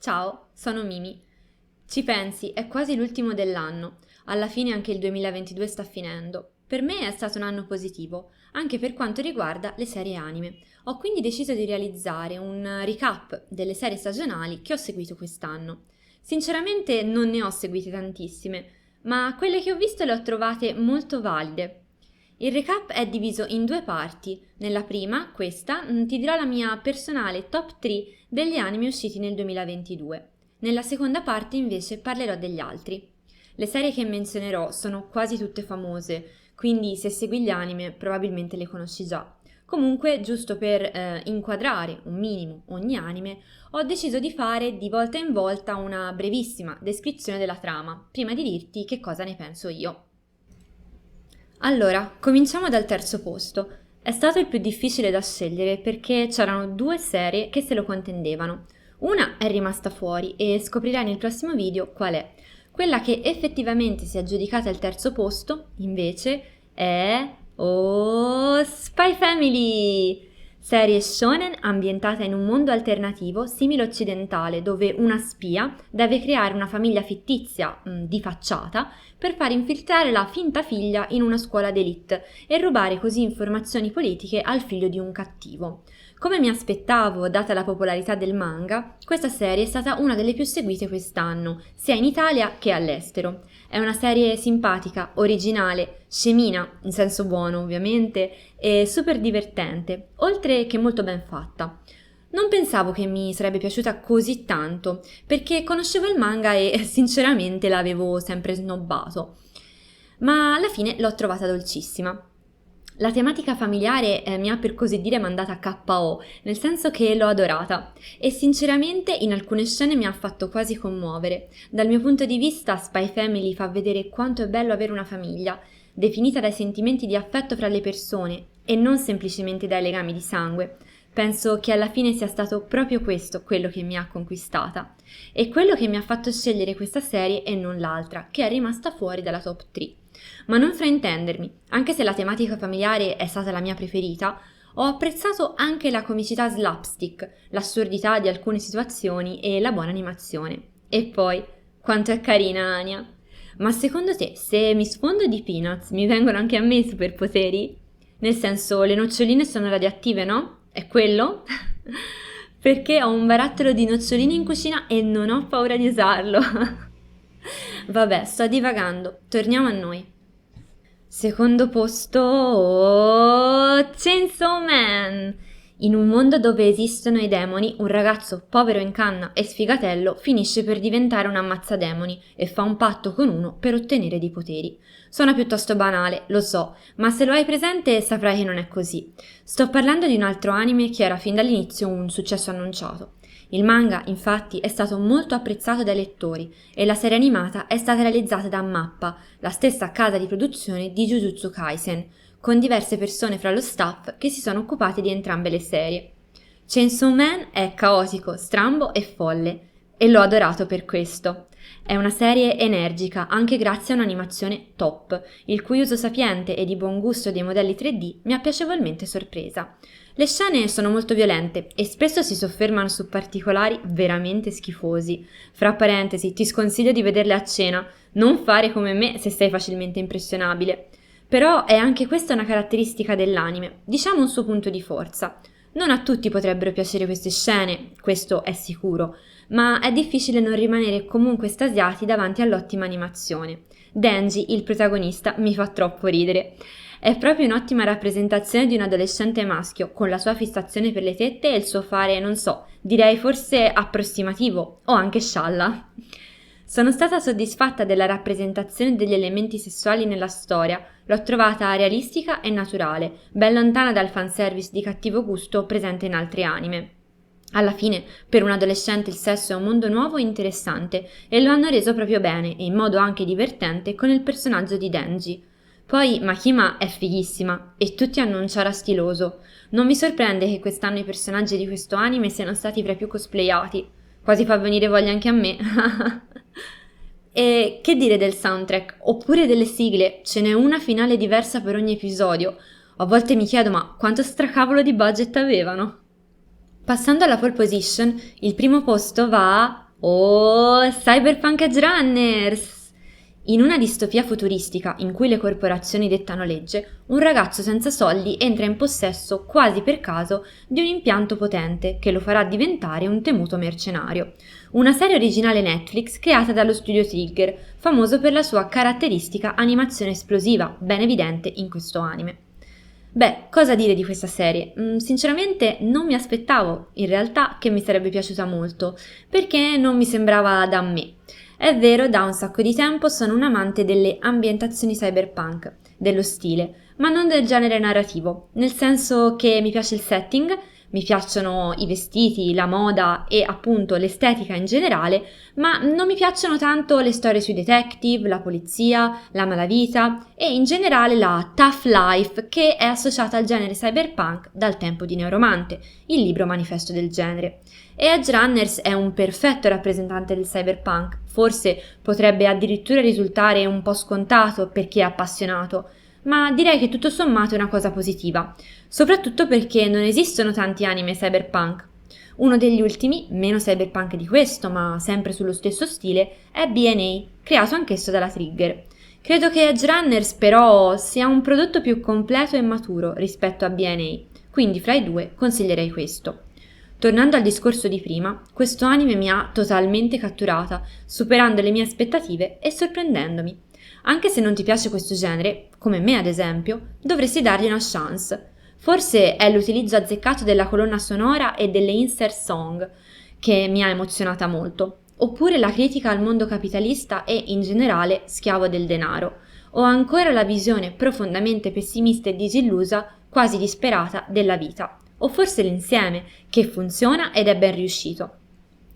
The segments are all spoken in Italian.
Ciao, sono Mimi. Ci pensi, è quasi l'ultimo dell'anno. Alla fine anche il 2022 sta finendo. Per me è stato un anno positivo, anche per quanto riguarda le serie anime. Ho quindi deciso di realizzare un recap delle serie stagionali che ho seguito quest'anno. Sinceramente non ne ho seguite tantissime, ma quelle che ho visto le ho trovate molto valide. Il recap è diviso in due parti. Nella prima, questa, ti dirò la mia personale top 3 degli anime usciti nel 2022. Nella seconda parte invece parlerò degli altri. Le serie che menzionerò sono quasi tutte famose, quindi se segui gli anime probabilmente le conosci già. Comunque, giusto per inquadrare un minimo ogni anime, ho deciso di fare di volta in volta una brevissima descrizione della trama, prima di dirti che cosa ne penso io. Allora, cominciamo dal terzo posto. È stato il più difficile da scegliere perché c'erano due serie che se lo contendevano. Una è rimasta fuori e scoprirai nel prossimo video qual è. Quella che effettivamente si è aggiudicata il terzo posto, invece, è Spy Family! Serie shonen ambientata in un mondo alternativo simile occidentale dove una spia deve creare una famiglia fittizia di facciata per far infiltrare la finta figlia in una scuola d'élite e rubare così informazioni politiche al figlio di un cattivo. Come mi aspettavo, data la popolarità del manga, questa serie è stata una delle più seguite quest'anno, sia in Italia che all'estero. È una serie simpatica, originale, scemina, in senso buono ovviamente, e super divertente, oltre che molto ben fatta. Non pensavo che mi sarebbe piaciuta così tanto, perché conoscevo il manga e sinceramente l'avevo sempre snobbato. Ma alla fine l'ho trovata dolcissima. La tematica familiare mi ha per così dire mandata a KO, nel senso che l'ho adorata e sinceramente in alcune scene mi ha fatto quasi commuovere. Dal mio punto di vista Spy Family fa vedere quanto è bello avere una famiglia, definita dai sentimenti di affetto fra le persone e non semplicemente dai legami di sangue. Penso che alla fine sia stato proprio questo quello che mi ha conquistata e quello che mi ha fatto scegliere questa serie e non l'altra, che è rimasta fuori dalla top 3. Ma non fraintendermi, anche se la tematica familiare è stata la mia preferita, ho apprezzato anche la comicità slapstick, l'assurdità di alcune situazioni e la buona animazione. E poi, quanto è carina Anya! Ma secondo te, se mi sfondo di Peanuts, mi vengono anche a me i superpoteri? Nel senso, le noccioline sono radioattive, no? È quello? Perché ho un barattolo di noccioline in cucina e non ho paura di usarlo. Vabbè, sto divagando, torniamo a noi. Secondo posto, Chainsaw Man! In un mondo dove esistono i demoni, un ragazzo povero in canna e sfigatello finisce per diventare un ammazzademoni e fa un patto con uno per ottenere dei poteri. Suona piuttosto banale, lo so, ma se lo hai presente saprai che non è così. Sto parlando di un altro anime che era fin dall'inizio un successo annunciato. Il manga, infatti, è stato molto apprezzato dai lettori e la serie animata è stata realizzata da Mappa, la stessa casa di produzione di Jujutsu Kaisen, con diverse persone fra lo staff che si sono occupate di entrambe le serie. Chainsaw Man è caotico, strambo e folle, e l'ho adorato per questo. È una serie energica anche grazie a un'animazione top, il cui uso sapiente e di buon gusto dei modelli 3D mi ha piacevolmente sorpresa. Le scene sono molto violente e spesso si soffermano su particolari veramente schifosi. Fra parentesi, ti sconsiglio di vederle a cena, non fare come me se sei facilmente impressionabile. Però è anche questa una caratteristica dell'anime, diciamo un suo punto di forza. Non a tutti potrebbero piacere queste scene, questo è sicuro, ma è difficile non rimanere comunque estasiati davanti all'ottima animazione. Denji, il protagonista, mi fa troppo ridere. È proprio un'ottima rappresentazione di un adolescente maschio, con la sua fissazione per le tette e il suo fare, non so, direi forse approssimativo o anche scialla. Sono stata soddisfatta della rappresentazione degli elementi sessuali nella storia, l'ho trovata realistica e naturale, ben lontana dal fanservice di cattivo gusto presente in altri anime. Alla fine, per un adolescente il sesso è un mondo nuovo e interessante e lo hanno reso proprio bene e in modo anche divertente con il personaggio di Denji. Poi Makima è fighissima e tutti hanno un chara stiloso. Non mi sorprende che quest'anno i personaggi di questo anime siano stati fra i più cosplayati. Quasi fa venire voglia anche a me. E che dire del soundtrack? Oppure delle sigle? Ce n'è una finale diversa per ogni episodio. A volte mi chiedo, ma quanto stracavolo di budget avevano? Passando alla pole position, il primo posto va a Oh, Cyberpunk Edge Runners! In una distopia futuristica in cui le corporazioni dettano legge, un ragazzo senza soldi entra in possesso, quasi per caso, di un impianto potente che lo farà diventare un temuto mercenario. Una serie originale Netflix creata dallo studio Trigger, famoso per la sua caratteristica animazione esplosiva, ben evidente in questo anime. Beh, cosa dire di questa serie? Sinceramente non mi aspettavo, in realtà, che mi sarebbe piaciuta molto, perché non mi sembrava da me. È vero, da un sacco di tempo sono un amante delle ambientazioni cyberpunk, dello stile, ma non del genere narrativo, nel senso che mi piace il setting, mi piacciono i vestiti, la moda e appunto l'estetica in generale, ma non mi piacciono tanto le storie sui detective, la polizia, la malavita e in generale la tough life che è associata al genere cyberpunk dal tempo di Neuromante, il libro manifesto del genere. E Edge Runners è un perfetto rappresentante del cyberpunk, forse potrebbe addirittura risultare un po' scontato per chi è appassionato, ma direi che tutto sommato è una cosa positiva, soprattutto perché non esistono tanti anime cyberpunk. Uno degli ultimi, meno cyberpunk di questo, ma sempre sullo stesso stile, è BNA, creato anch'esso dalla Trigger. Credo che Edge Runners però sia un prodotto più completo e maturo rispetto a BNA, quindi fra i due consiglierei questo. Tornando al discorso di prima, questo anime mi ha totalmente catturata, superando le mie aspettative e sorprendendomi. Anche se non ti piace questo genere, come me ad esempio, dovresti dargli una chance. Forse è l'utilizzo azzeccato della colonna sonora e delle insert song che mi ha emozionata molto, oppure la critica al mondo capitalista e in generale schiavo del denaro, o ancora la visione profondamente pessimista e disillusa, quasi disperata, della vita, o forse l'insieme, che funziona ed è ben riuscito.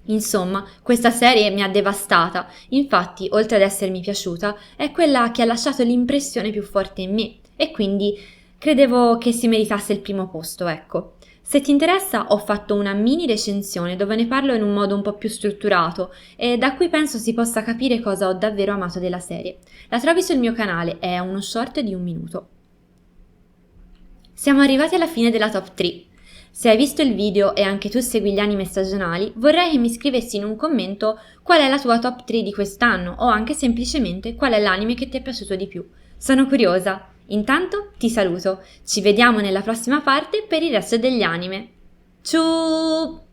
Insomma, questa serie mi ha devastata, infatti, oltre ad essermi piaciuta, è quella che ha lasciato l'impressione più forte in me e quindi credevo che si meritasse il primo posto, ecco. Se ti interessa, ho fatto una mini recensione dove ne parlo in un modo un po' più strutturato e da cui penso si possa capire cosa ho davvero amato della serie. La trovi sul mio canale, è uno short di 1 minuto. Siamo arrivati alla fine della top 3. Se hai visto il video e anche tu segui gli anime stagionali, vorrei che mi scrivessi in un commento qual è la tua top 3 di quest'anno o anche semplicemente qual è l'anime che ti è piaciuto di più. Sono curiosa. Intanto ti saluto. Ci vediamo nella prossima parte per il resto degli anime. Ciao!